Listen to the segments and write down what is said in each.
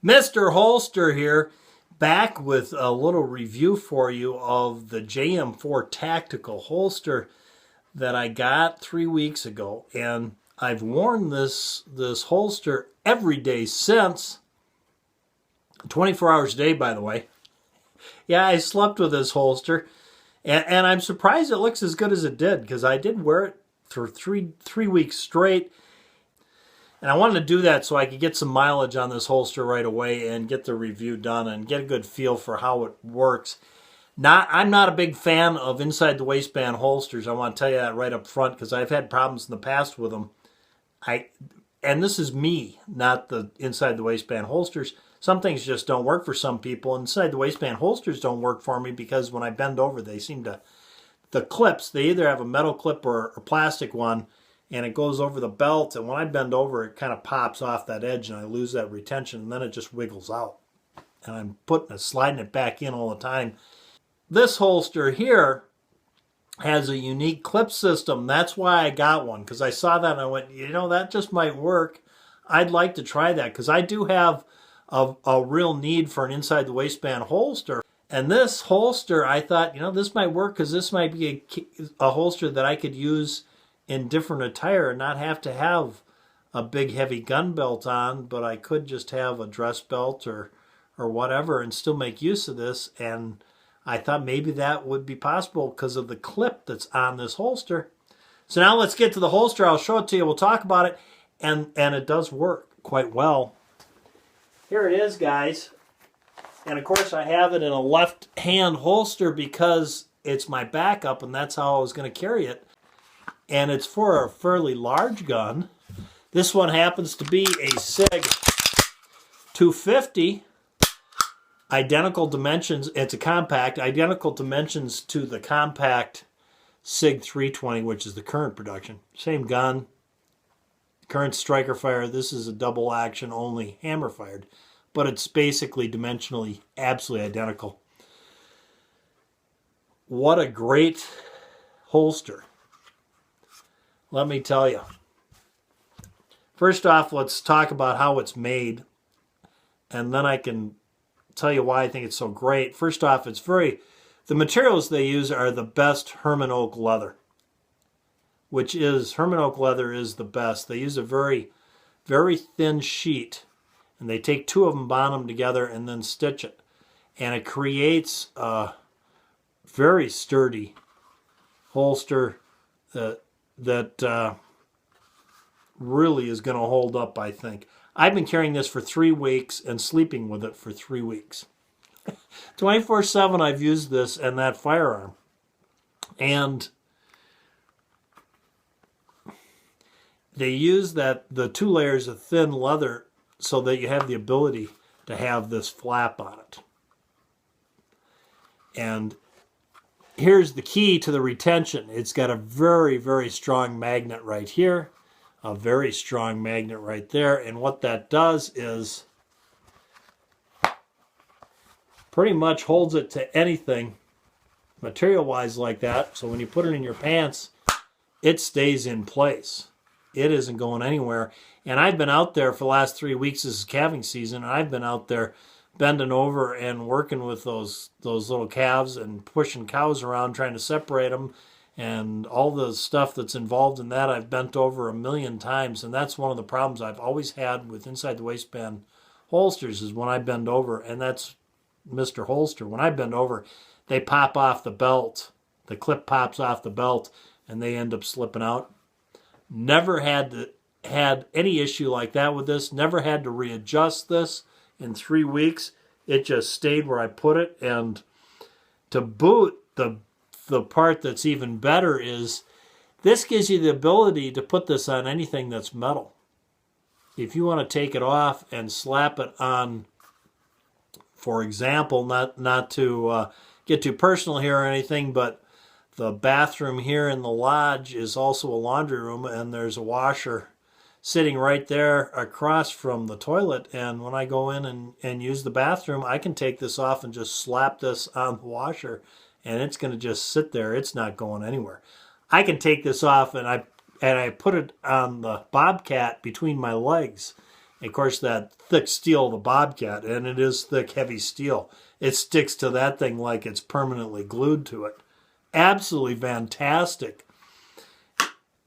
Mr. Holster here, back with a little review for you of the JM4 Tactical Holster that I got 3 weeks ago. And I've worn this holster every day since, 24 hours a day, by the way. Yeah, I slept with this holster, and I'm surprised it looks as good as it did, because I did wear it for three weeks straight. And I wanted to do that so I could get some mileage on this holster right away and get the review done and get a good feel for how it works. I'm not a big fan of inside the waistband holsters. I want to tell you that right up front, because I've had problems in the past with them. And this is me, not the inside the waistband holsters. Some things just don't work for some people. Inside the waistband holsters don't work for me because when I bend over, they seem to, the clips, they either have a metal clip or a plastic one, and it goes over the belt, and when I bend over, it kind of pops off that edge, and I lose that retention, and then it just wiggles out. And I'm sliding it back in all the time. This holster here has a unique clip system. That's why I got one, because I saw that and I went, that just might work. I'd like to try that, because I do have a real need for an inside the waistband holster. And this holster, I thought, this might work, because this might be a holster that I could use in different attire and not have to have a big heavy gun belt on, but I could just have a dress belt or whatever and still make use of this. And I thought maybe that would be possible because of the clip that's on this holster. So now let's get to the holster. I'll show it to you. We'll talk about it. And it does work quite well. Here it is, guys. And of course I have it in a left hand holster because it's my backup, and that's how I was going to carry it. And it's for a fairly large gun. This one happens to be a SIG 250. Identical dimensions. It's a compact. Identical dimensions to the compact SIG 320, which is the current production. Same gun. Current striker fire. This is a double action only hammer fired. But it's basically dimensionally absolutely identical. What a great holster. Let me tell you. First off, let's talk about how it's made, and then I can tell you why I think it's so great. First off, the materials they use are the best Herman oak leather, Herman oak leather is the best. They use a very, very thin sheet, and they take two of them, bond them together, and then stitch it. And it creates a very sturdy holster that really is going to hold up, I think. I've been carrying this for 3 weeks and sleeping with it for 3 weeks. 24/7 I've used this and that firearm. And they use the 2 layers of thin leather so that you have the ability to have this flap on it. And here's the key to the retention. It's got a very, very strong magnet right here, a very strong magnet right there, and what that does is pretty much holds it to anything material-wise like that. So when you put it in your pants, it stays in place. It isn't going anywhere. And I've been out there for the last 3 weeks. This is calving season, and I've been out there bending over and working with those little calves and pushing cows around, trying to separate them, and all the stuff that's involved in that. I've bent over 1,000,000 times, and that's one of the problems I've always had with inside the waistband holsters is when I bend over, and that's Mr. Holster. When I bend over, they pop off the belt. The clip pops off the belt, and they end up slipping out. Never had any issue like that with this. Never had to readjust this in 3 weeks. It just stayed where I put it. And to boot, the part that's even better is this gives you the ability to put this on anything that's metal. If you want to take it off and slap it on, for example, not to get too personal here or anything, but the bathroom here in the lodge is also a laundry room, and there's a washer sitting right there across from the toilet. And when I go in and use the bathroom, I can take this off and just slap this on the washer, and it's going to just sit there. It's not going anywhere. I can take this off, and I put it on the bobcat between my legs, And of course, that thick steel of the Bobcat, and it is thick, heavy steel, it sticks to that thing like it's permanently glued to it. Absolutely fantastic.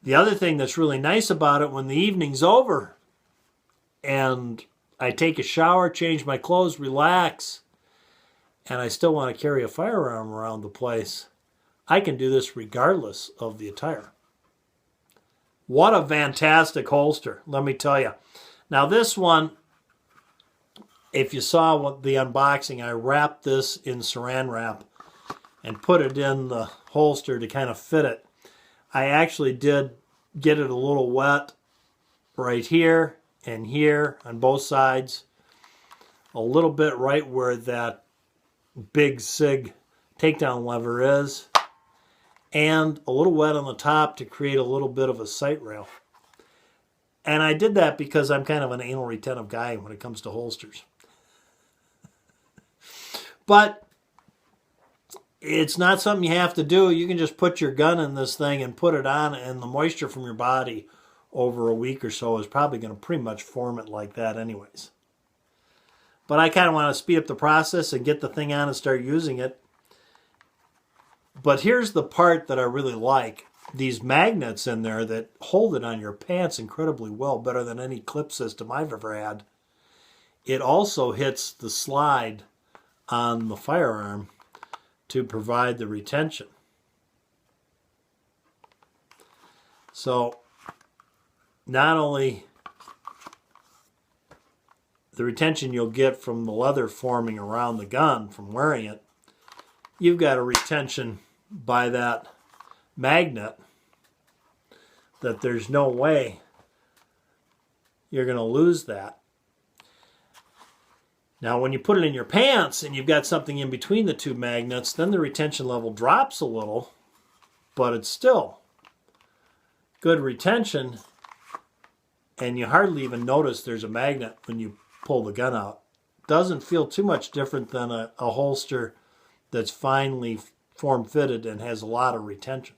The other thing that's really nice about it, when the evening's over and I take a shower, change my clothes, relax, and I still want to carry a firearm around the place, I can do this regardless of the attire. What a fantastic holster, let me tell you. Now this one, if you saw what the unboxing, I wrapped this in saran wrap and put it in the holster to kind of fit it. I actually did get it a little wet right here and here on both sides. A little bit right where that big SIG takedown lever is. And a little wet on the top to create a little bit of a sight rail. And I did that because I'm kind of an anal retentive guy when it comes to holsters. But it's not something you have to do. You can just put your gun in this thing and put it on, and the moisture from your body over a week or so is probably going to pretty much form it like that anyways. But I kind of want to speed up the process and get the thing on and start using it. But here's the part that I really like. These magnets in there that hold it on your pants incredibly well, better than any clip system I've ever had. It also hits the slide on the firearm to provide the retention. So not only the retention you'll get from the leather forming around the gun from wearing it, you've got a retention by that magnet that there's no way you're going to lose that. Now when you put it in your pants and you've got something in between the two magnets, then the retention level drops a little, but it's still good retention, and you hardly even notice there's a magnet when you pull the gun out. Doesn't feel too much different than a holster that's finely form-fitted and has a lot of retention.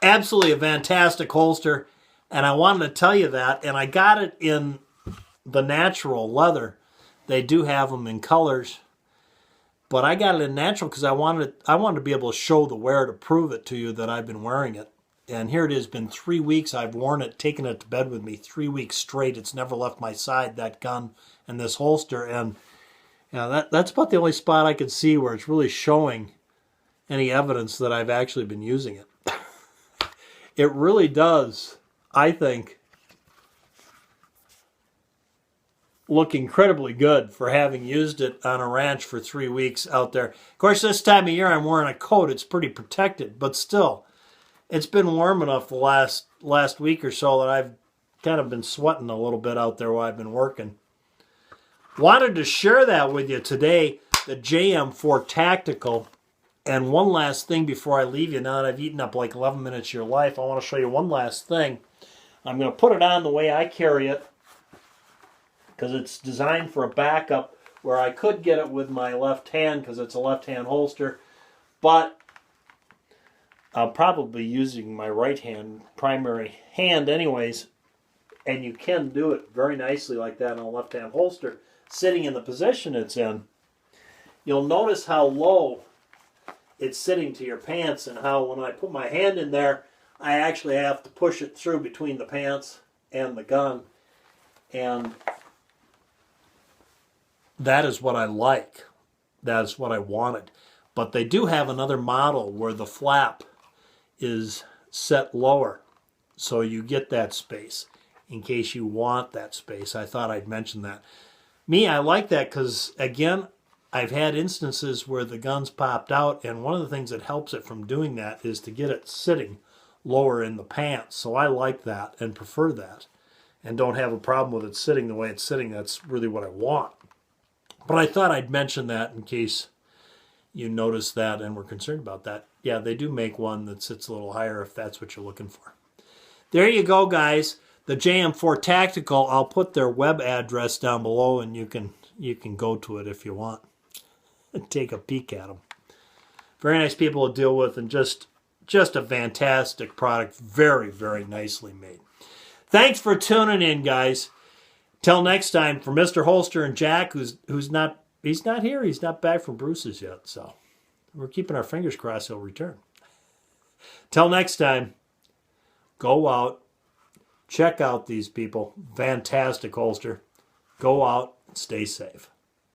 Absolutely a fantastic holster, and I wanted to tell you that, and I got it in the natural leather. They do have them in colors, but I got it in natural because I wanted to be able to show the wear to prove it to you that I've been wearing it. And here it has been 3 weeks. I've worn it, taken it to bed with me 3 weeks straight. It's never left my side, that gun and this holster. And that's about the only spot I can see where it's really showing any evidence that I've actually been using it. It really does, I think, look incredibly good for having used it on a ranch for 3 weeks out there. Of course, this time of year I'm wearing a coat. It's pretty protected, but still, it's been warm enough the last week or so that I've kind of been sweating a little bit out there while I've been working. Wanted to share that with you today, the JM4Tactical. And one last thing before I leave you, now that I've eaten up like 11 minutes of your life, I want to show you one last thing. I'm going to put it on the way I carry it, because it's designed for a backup where I could get it with my left hand because it's a left-hand holster, but I'll probably be using my right hand, primary hand anyways, and you can do it very nicely like that on a left-hand holster, sitting in the position it's in. You'll notice how low it's sitting to your pants and how when I put my hand in there, I actually have to push it through between the pants and the gun, and that is what I like. That is what I wanted. But they do have another model where the flap is set lower, so you get that space in case you want that space. I thought I'd mention that. Me, I like that because, again, I've had instances where the gun's popped out, and one of the things that helps it from doing that is to get it sitting lower in the pants. So I like that and prefer that and don't have a problem with it sitting the way it's sitting. That's really what I want. But I thought I'd mention that in case you noticed that and were concerned about that. Yeah, they do make one that sits a little higher if that's what you're looking for. There you go, guys. The JM4Tactical, I'll put their web address down below, and you can go to it if you want and take a peek at them. Very nice people to deal with, and just a fantastic product. Very, very nicely made. Thanks for tuning in, guys. Till next time, for Mr. Holster and Jack, who's not here. He's not back from Bruce's yet, so we're keeping our fingers crossed he'll return. Till next time, go out, check out these people. Fantastic holster. Go out, stay safe.